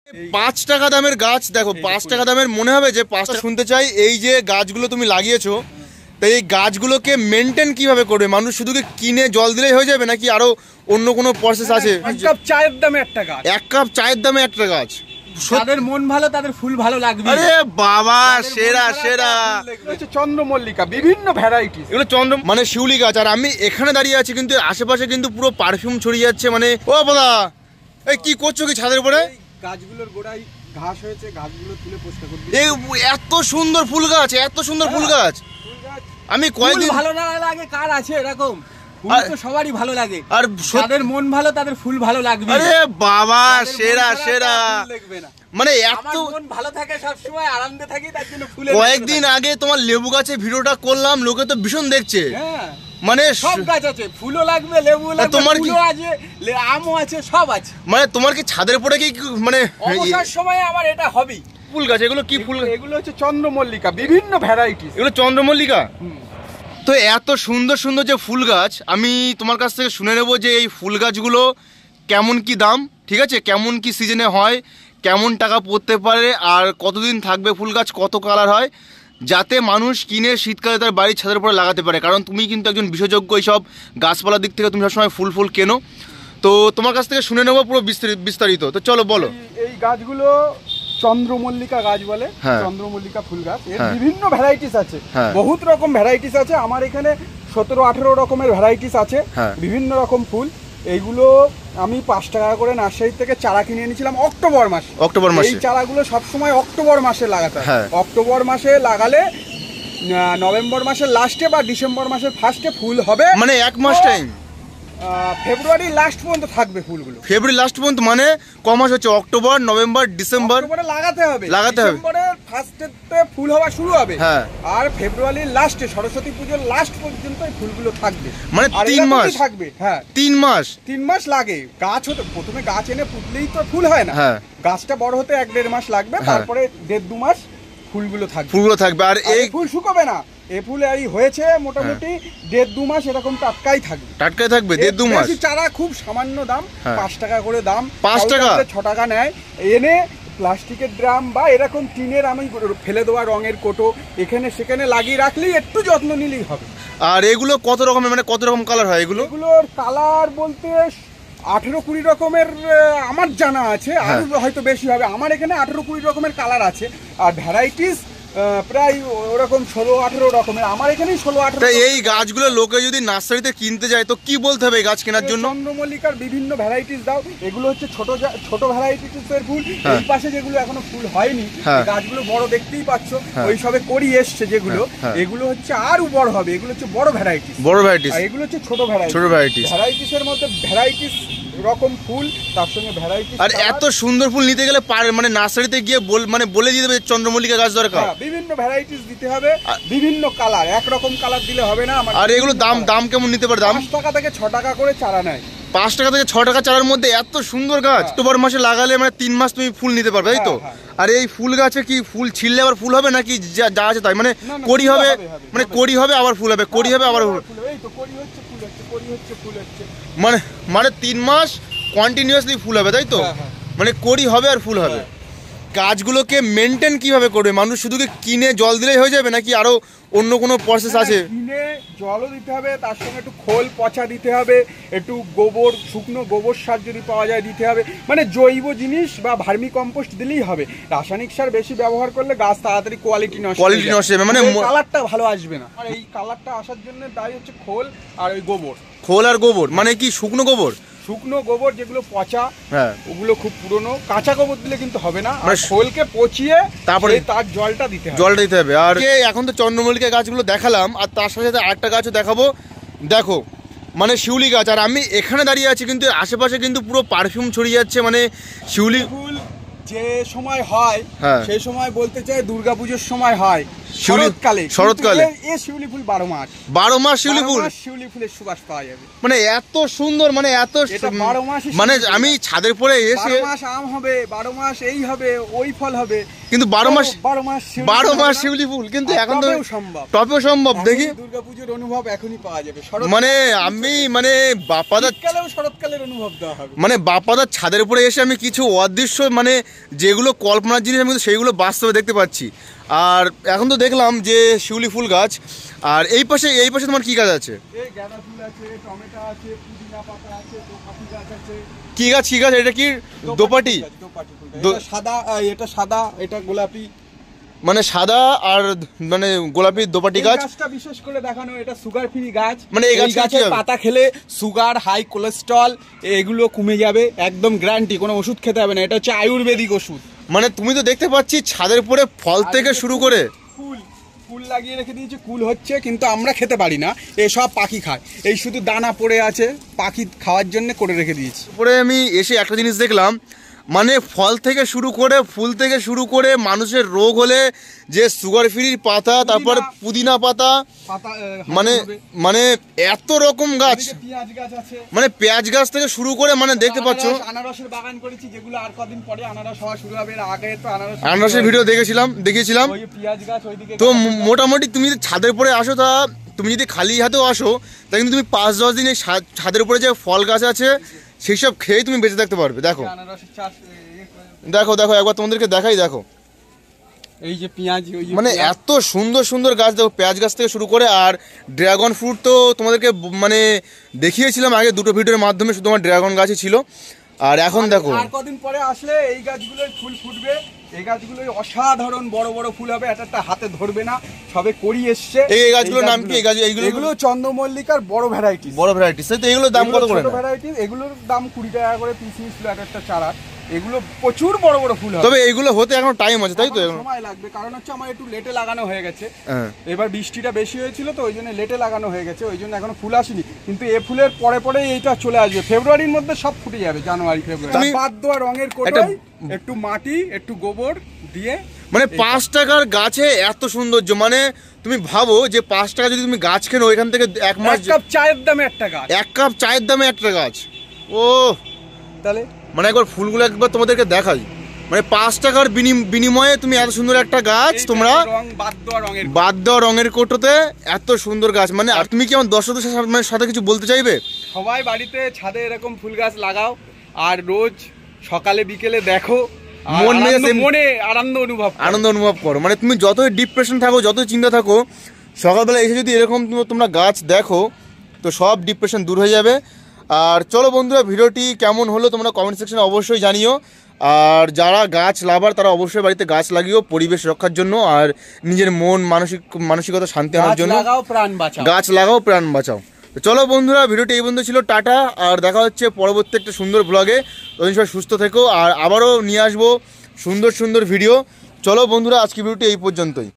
5 টাকা দামের গাছ দেখো, 5 টাকা দামের মনে হবে যে 5টা। শুনতে চাই এই যে গাছগুলো তুমি লাগিয়েছো, তাই এই গাছগুলোকে মেনটেন কিভাবে করবে? মানুষ শুধু কি কিনে জল দিলেই হয়ে যাবে নাকি আরো অন্য কোনো প্রসেস আছে? 1 কাপ চায়ের দামে একটা গাছ, 1 কাপ চায়ের দামে একটা গাছ। যাদের মন ভালো তাদের ফুল ভালো লাগবে। আরে বাবা, সেরা সেরা। হচ্ছে চন্দ্রমল্লিকা, বিভিন্ন ভ্যারাইটি। এগুলো চন্দ্র মানে শিউলি গাছ। আর আমি এখানে দাঁড়িয়ে আছি কিন্তু আশেপাশে কিন্তু পুরো পারফিউম ছড়িয়ে যাচ্ছে। মানে ও বাবা, এই কি করছো কি ছাদের উপরে? গাছগুলোর গোড়ায় ঘাস হয়েছে, ঘাসগুলো তুলে পরিষ্কার করে দিই। এই এত সুন্দর ফুল গাছ, এত সুন্দর ফুল গাছ। আমি কয়েকদিন ভালো না লাগে কার আছে এরকম? ফুল তো সবারই ভালো লাগে, আর যাদের মন ভালো তাদের ফুল ভালো লাগবে। আরে বাবা, সেরা সেরা। মানে এত মন ভালো থাকে, সব সময় আনন্দে থাকি, তার জন্য ফুলে। কয়েকদিন আগে তোমার লেবু গাছে ভিডিওটা করলাম, লোকে তো ভীষণ দেখছে। হ্যাঁ, মানে সব গাছ আছে, ফুলও লাগবে, লেবু লাগবে, তোমার কি আছে, আমও আছে, সব আছে। মানে তোমার কি ছাদের উপরে কি মানে অবসর সময় আমার এটা হবি। ফুল গাছ, এগুলো কি ফুল? এগুলো হচ্ছে চন্দ্রমল্লিকা, বিভিন্ন ভ্যারাইটি। এগুলো চন্দ্রমল্লিকা। তো এত সুন্দর সুন্দর যে ফুল গাছ, আমি তোমার কাছ থেকে শুনে নেবো যে এই ফুল গাছগুলো কেমন কি দাম, ঠিক আছে, কেমন কি সিজনে হয়, কেমন টাকা পড়তে পারে, আর কতদিন থাকবে ফুল গাছ, কত কালার হয়, যাতে মানুষ কিনে শীতকালে তার বাড়ির ছাদের উপরে লাগাতে পারে। কারণ তুমি কিন্তু একজন বিশেষজ্ঞ এইসব গাছপালার দিক থেকে, তুমি সবসময় ফুল ফুল কেনো। তো তোমার কাছ থেকে শুনে নেবো পুরো বিস্তারিত। তো চলো বলো। এই গাছগুলো চন্দ্রমল্লিকা গাছ বলে, চন্দ্রমল্লিকা ফুল গাছ। এর বিভিন্ন ভ্যারাইটিস আছে, বহুত রকম ভ্যারাইটিস আছে। আমার এখানে 17-18 রকমের ভ্যারাইটিস আছে, বিভিন্ন রকম ফুল। এইগুলো আমি 5 টাকা করে নার্সারি থেকে চারা কিনে এনেছিলাম অক্টোবর মাসে। এই চারাগুলো সবসময় অক্টোবর মাসে লাগাতে হয়। অক্টোবর মাসে লাগালে নভেম্বর মাসের লাস্টে বা ডিসেম্বর মাসের ফার্স্টে ফুল হবে। মানে 1 মাস টাইম, ফেব্রুয়ারি লাস্ট পর্যন্ত থাকবে ফুলগুলো। ফেব্রুয়ারি লাস্ট পর্যন্ত মানে ক মাস হচ্ছে? October, November, December. লাগাতে হবে। ডিসেম্বরের ফার্স্টেতে ফুল হওয়া শুরু হবে, আর ফেব্রুয়ারির লাস্টে সরস্বতী পুজোর লাস্ট পর্যন্ত এই ফুলগুলো থাকবে। মানে 3 মাস থাকবে। হ্যাঁ, 3 মাস। 3 মাস লাগে গাছ হতে। প্রথমে গাছ এনে পুতলেই তো ফুল হয় না, গাছটা বড় হতে 1-1.5 মাস লাগবে। তারপরে 1.5-2 মাস ফুলগুলো থাকবে। আর এই ফুল শুকোবে না। এই ফুল এই হয়েছে মোটামুটি 1.5-2 মাস এরকম টাটকাই থাকবে। 1.5-2 মাস। চারা খুব সামান্য দাম, 5 টাকা করে দাম। 5 টাকা 6 টাকা নেয়। এনে প্লাস্টিকের ড্রাম বা এরকম টিনের আমি ফেলে দেওয়া রঙের কোটো এখানে সেখানে লাগিয়ে রাখলেই একটু যত্ন নিলেই হবে। আর এগুলো কত রকমের, মানে কত রকম কালার হয় এগুলোর কালার বলতে 18-20 রকমের আমার জানা আছে, আর হয়তো বেশি হবে। আমার এখানে 18-20 রকমের কালার আছে, আর ভ্যারাইটিস প্রায় ওরকম 16-18 রকমের। আমার এখানেই 16-18। এই গাছগুলো লোকে যদি নার্সারিতে কিনতে যায় তো কি বলতে হবে গাছ কেনার জন্য? চন্দ্রমল্লিকার বিভিন্ন ভ্যারাইটিস দাও। এগুলো হচ্ছে ছোট ভ্যারাইটিসের ফুল। এই পাশে যেগুলো এখনো ফুল হয়নি, গাছগুলো বড় দেখতেই পাচ্ছ, ওই সবে করি এসছে যেগুলো, এগুলো হচ্ছে আরো বড় হবে। এগুলো হচ্ছে বড় ভ্যারাইটিস, আর এগুলো হচ্ছে ছোট ভ্যারাইটিস। ভ্যারাইটিসের মধ্যে ভ্যারাইটিস রকম ফুল, তার সঙ্গে ভ্যারাইটিস। আর এত সুন্দর ফুল নিতে গেলে মানে নার্সারিতে গিয়ে মানে বলে দিয়ে দেবে চন্দ্রমল্লিকা গাছ দরকার। বিভিন্ন ভ্যারাইটিস দিতে হবে, বিভিন্ন কালার। একরকম কালার দিলে হবে না। আর এগুলো দাম কেমন নিতে পারে? দাম 5 টাকা থেকে 6 টাকা করে চারা নেয়। 5 টাকা থেকে 6 টাকা চারার মধ্যে এত সুন্দর গাছ। অক্টোবর মাসে লাগালে মানে 3 মাস তুমি ফুল নিতে পারবে, তাই তো? আর এই ফুল গাছে কি ফুল ছিললে আবার ফুল হবে নাকি যা আছে তাই? মানে কড়ি হবে, মানে কড়ি হবে আবার ফুল হবে, কড়ি হবে আবার ফুল। এই তো কড়ি হচ্ছে, ফুল হচ্ছে, কড়ি হচ্ছে, ফুল হচ্ছে। মানে 3 মাস কন্টিনিউয়াসলি ফুল হবে, তাই তো? মানে কড়ি হবে আর ফুল হবে। গাছগুলোকে মেনটেন কিভাবে করবে? মানুষ শুধু কি কিনে জল দিলেই হয়ে যাবে নাকি আরো অন্য কোনো প্রসেস আছে? কিনে জলও দিতে হবে, তার সঙ্গে একটু খোল পচা দিতে হবে, একটু গোবর, শুকনো গোবর সার যদি পাওয়া যায় দিতে হবে। মানে জৈব জিনিস বা ভার্মি কম্পোস্ট দিলেই হবে। রাসায়নিক সার বেশি ব্যবহার করলে গাছ তাড়াতাড়ি কোয়ালিটি নষ্ট হবে, মানে কালারটা ভালো আসবে না। আর এই কালারটা আসার জন্য দায়ী হচ্ছে খোল আর ওই গোবর। খোল আর গোবর মানে কি? শুকনো গোবর? শুকনো গোবর যেগুলো পচা, ওগুলো খুব পুরনো। কাঁচা গোবর দিলে কিন্তু হবে না, খোলকে পচিয়ে তারপরে তার জলটা দিতে হবে। আর এখন তো চন্দ্রমল্লিকা গাছগুলো দেখালাম, আর তার সাথে সাথে আরেকটা গাছও দেখাবো। দেখো, মানে শিউলি গাছ। আর আমি এখানে দাঁড়িয়ে আছি কিন্তু আশেপাশে কিন্তু পুরো পারফিউম ছড়িয়ে যাচ্ছে। মানে শিউলি ফুল যে সময় হয় সেই সময় বলতে চাই দুর্গাপুজোর সময় হয়। শরৎকালে শরৎকালে এই শিউলি ফুল 12 মাস 12 মাস শিউলি ফুল, শিউলি ফুলের সুবাস পাওয়া যাবে। মানে এত সুন্দর, মানে এত এটা 12 মাস, মানে আমি ছাদের পরে এসে 12 মাস আম হবে, 12 মাস এই হবে ওই ফল হবে, কিন্তু 12 মাস 12 মাস শিউলি ফুল, কিন্তু এখন তো সম্ভব, টপেও সম্ভব। দেখি দুর্গাপূজার অনুভব এখনই পাওয়া যাবে। মানে আমি মানে বাপ্পাদার শরৎকালের অনুভব দেওয়া হবে, মানে বাপ্পাদার ছাদের উপরে এসে আমি কিছু অদৃশ্য মানে যেগুলো কল্পনার জিনিস আমি সেইগুলো বাস্তবে দেখতে পাচ্ছি। আর এখন তো দেখলাম যে শিউলি ফুল গাছ, আর এই পাশে তোমার কি গাছ আছে? এই গাঁদা ফুল আছে, টমেটো আছে, পুদিনা পাতা আছে, দোপাটি গাছ আছে। কি গাছ এটা কি? দোপাটি। এটা সাদা, এটা সাদা, এটা গোলাপি, মানে সাদা আর মানে গোলাপি দোপাটি গাছ। গাছটা বিশেষ করে দেখানো, এটা সুগার ফ্রি গাছ। মানে এই গাছের পাতা খেলে সুগার, হাই কোলেস্ট্রল এগুলো কমে যাবে, একদম গ্যারান্টি, কোনো ওষুধ খেতে হবে না, এটা হচ্ছে আয়ুর্বেদিক ওষুধ। মানে তুমি তো দেখতে পাচ্ছি ছাদের উপরে ফল থেকে শুরু করে কুল লাগিয়ে রেখে দিয়েছে, কুল হচ্ছে, কিন্তু আমরা খেতে পারি না, এসব পাখি খায়। এই শুধু দানা পড়ে আছে, পাখি খাওয়ার জন্য করে রেখে দিয়েছি। পরে আমি এসে একটা জিনিস দেখলাম, মানে ফল থেকে শুরু করে ফুল থেকে শুরু করে মানুষের রোগ হলে যে সুগার ফ্রির পাতা, তারপর পুদিনা পাতা, মানে মানে এত রকম গাছ, পেঁয়াজ গাছ আছে, মানে পেঁয়াজ গাছ থেকে শুরু করে মানে দেখতে পাচ্ছ। আনারসের বাগান করেছি, যেগুলো আর কদিন পরে আনারস হওয়া শুরু হবে। এর আগে তো আনারসের ভিডিও দেখিয়েছিলাম। ওই পেঁয়াজ গাছ ওইদিকে। তো মোটামুটি তুমি যদি ছাদের উপরে আসো, তা তুমি যদি খালি হাতেও আসো, তা কিন্তু তুমি 5-10 দিন এই ছাদের উপরে যে ফল গাছ আছে সেই সব খেয়ে তুমি বেঁচে থাকতে পারবে। দেখো একবার তোমাদেরকে দেখাই, দেখো এই যে পেঁয়াজ, মানে এত সুন্দর সুন্দর গাছ, দেখো পেঁয়াজ গাছ থেকে শুরু করে। আর ড্রাগন ফ্রুট তো তোমাদেরকে মানে দেখিয়েছিলাম আগে দুটো ভিডিওর মাধ্যমে, শুধু আমার ড্রাগন গাছই ছিল। আর এখন দেখো আর কদিন পরে আসলে এই গাছগুলোর ফুল ফুটবে, এই গাছগুলো অসাধারণ বড় বড় ফুল হবে, একটা হাতে ধরবে না, সবে করি এসছে। এই গাছগুলোর নাম কি? এগুলো চন্দ্রমল্লিকার বড় ভ্যারাইটি। তো এগুলোর দাম কত করে? ভ্যারাইটি এগুলোর দাম 20 টাকা করে পিস নিছিল একটা চারা। এগুলো প্রচুর বড় বড় ফুল হবে, তবে এগুলো হতে এখনো টাইম আছে, তাই তো? সময় লাগবে, কারণ হচ্ছে আমার একটু লেটে লাগানো হয়ে গেছে। এবার বৃষ্টিটা বেশি হয়েছিল তো ওই জন্য লেটে লাগানো হয়ে গেছে, ওই জন্য এখনো ফুল আসেনি। কিন্তু এই ফুলের পরে পরে এইটা চলে আসবে, ফেব্রুয়ারির মধ্যে সব ফুটে যাবে, জানুয়ারি ফেব্রুয়ারি। বাদ দেওয়া রঙের কোটায় একটু মাটি, একটু গোবর দিয়ে, মানে 5 টাকার গাছে এত সৌন্দর্য। মানে তুমি ভাবো যে 5 টাকা যদি তুমি গাছ কেনো, এখান থেকে 1 মাস 1 কাপ চায়ের দামে একটা গাছ, 1 কাপ চায়ের দামে একটা গাছ। ও তাহলে মানে একবার ফুলগুলো একবার তোমাদেরকে দেখাই, মানে 5 টাকার বিনিময়ে তুমি এত সুন্দর একটা গাছ, তোমরা বাদ দেওয়া রঙের কোটোতে এত সুন্দর গাছ। মানে আর তুমি কি আমার দর্শকদের সাথে কিছু বলতে চাইবে? সবাই বাড়িতে ছাদে এরকম ফুল গাছ লাগাও, আর রোজ সকালে বিকেলে দেখো, মনে আনন্দ অনুভব করো। মানে তুমি যতই ডিপ্রেশন থাকো, যতই চিন্তা থাকো, সকালবেলা এসে যদি এরকম তোমরা গাছ দেখো, তো সব ডিপ্রেশন দূর হয়ে যাবে। আর চলো বন্ধুরা, ভিডিওটি কেমন হলো তোমরা কমেন্ট সেকশনে অবশ্যই জানিও। আর যারা গাছ লাভার তারা অবশ্যই বাড়িতে গাছ লাগিও, পরিবেশ রক্ষার জন্য আর নিজের মন মানসিকতা শান্তি আনার জন্য। গাছ লাগাও, প্রাণ বাঁচাও। তো চলো বন্ধুরা, ভিডিওটি এই বন্ধু ছিল, টাটা। আর দেখা হচ্ছে পরবর্তী একটা সুন্দর ব্লগে। ততদিন সবাই সুস্থ থেকো, আর আবারও নিয়ে আসবো সুন্দর সুন্দর ভিডিও। চলো বন্ধুরা, আজকে ভিডিওটি এই পর্যন্তই।